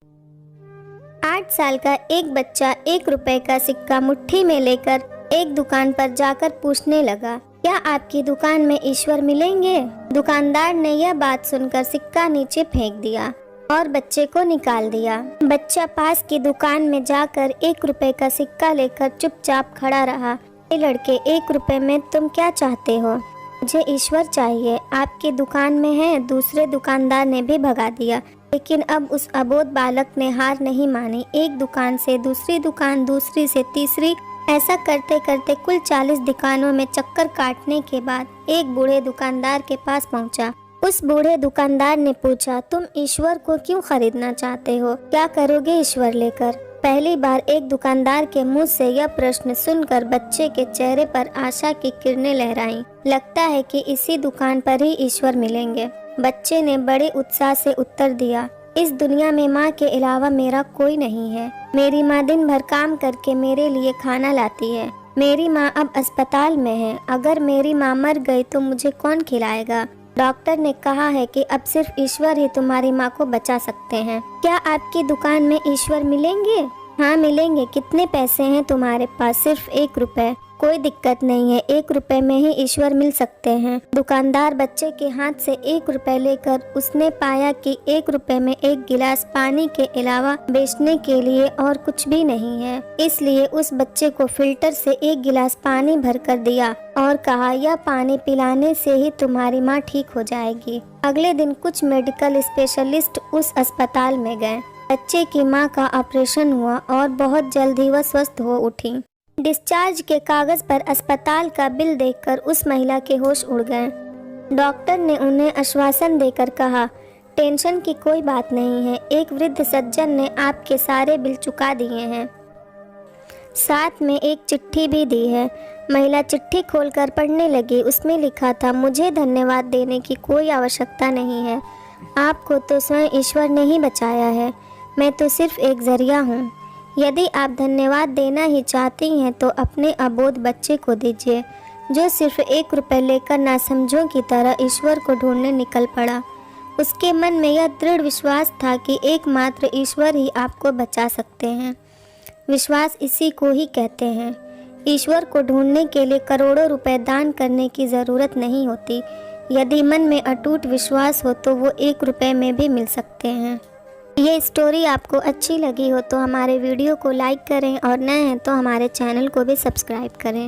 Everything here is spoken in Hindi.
8 साल का एक बच्चा 1 रुपए का सिक्का मुट्ठी में लेकर एक दुकान पर जाकर पूछने लगा, क्या आपकी दुकान में ईश्वर मिलेंगे? दुकानदार ने यह बात सुनकर सिक्का नीचे फेंक दिया और बच्चे को निकाल दिया। बच्चा पास की दुकान में जाकर 1 रुपए का सिक्का लेकर चुपचाप खड़ा रहा। ए लड़के, 1 रुपए में तुम क्या चाहते हो? मुझे ईश्वर चाहिए, आपकी दुकान में है। दूसरे दुकानदार ने भी भगा दिया, लेकिन अब उस अबोध बालक ने हार नहीं मानी। एक दुकान से दूसरी दुकान, दूसरी से तीसरी, ऐसा करते करते कुल 40 दुकानों में चक्कर काटने के बाद एक बूढ़े दुकानदार के पास पहुंचा। उस बूढ़े दुकानदार ने पूछा, तुम ईश्वर को क्यों खरीदना चाहते हो? क्या करोगे ईश्वर लेकर? पहली बार एक दुकानदार के मुंह से यह प्रश्न सुनकर बच्चे के चेहरे पर आशा की किरणें लहराईं। लगता है कि इसी दुकान पर ही ईश्वर मिलेंगे। बच्चे ने बड़े उत्साह से उत्तर दिया, इस दुनिया में माँ के अलावा मेरा कोई नहीं है। मेरी माँ दिन भर काम करके मेरे लिए खाना लाती है। मेरी माँ अब अस्पताल में है। अगर मेरी माँ मर गई तो मुझे कौन खिलाएगा? डॉक्टर ने कहा है कि अब सिर्फ ईश्वर ही तुम्हारी माँ को बचा सकते हैं। क्या आपकी दुकान में ईश्वर मिलेंगे? हाँ मिलेंगे। कितने पैसे हैं तुम्हारे पास? सिर्फ 1 रुपए। कोई दिक्कत नहीं है, 1 रुपए में ही ईश्वर मिल सकते हैं। दुकानदार बच्चे के हाथ से 1 रुपए लेकर उसने पाया कि 1 रुपए में एक गिलास पानी के अलावा बेचने के लिए और कुछ भी नहीं है। इसलिए उस बच्चे को फिल्टर से 1 गिलास पानी भर कर दिया और कहा, यह पानी पिलाने से ही तुम्हारी माँ ठीक हो जाएगी। अगले दिन कुछ मेडिकल स्पेशलिस्ट उस अस्पताल में गए। बच्चे की माँ का ऑपरेशन हुआ और बहुत जल्द ही वह स्वस्थ हो उठी। डिस्चार्ज के कागज पर अस्पताल का बिल देखकर उस महिला के होश उड़ गए। डॉक्टर ने उन्हें आश्वासन देकर कहा, टेंशन की कोई बात नहीं है, एक वृद्ध सज्जन ने आपके सारे बिल चुका दिए हैं, साथ में एक चिट्ठी भी दी है। महिला चिट्ठी खोलकर पढ़ने लगी। उसमें लिखा था, मुझे धन्यवाद देने की कोई आवश्यकता नहीं है, आपको तो स्वयं ईश्वर ने ही बचाया है, मैं तो सिर्फ एक जरिया हूँ। यदि आप धन्यवाद देना ही चाहती हैं तो अपने अबोध बच्चे को दीजिए, जो सिर्फ 1 रुपए लेकर नासमझों की तरह ईश्वर को ढूंढने निकल पड़ा। उसके मन में यह दृढ़ विश्वास था कि एकमात्र ईश्वर ही आपको बचा सकते हैं। विश्वास इसी को ही कहते हैं। ईश्वर को ढूंढने के लिए करोड़ों रुपए दान करने की ज़रूरत नहीं होती। यदि मन में अटूट विश्वास हो तो वो 1 रुपए में भी मिल सकते हैं। ये स्टोरी आपको अच्छी लगी हो तो हमारे वीडियो को लाइक करें और नए हैं तो हमारे चैनल को भी सब्सक्राइब करें।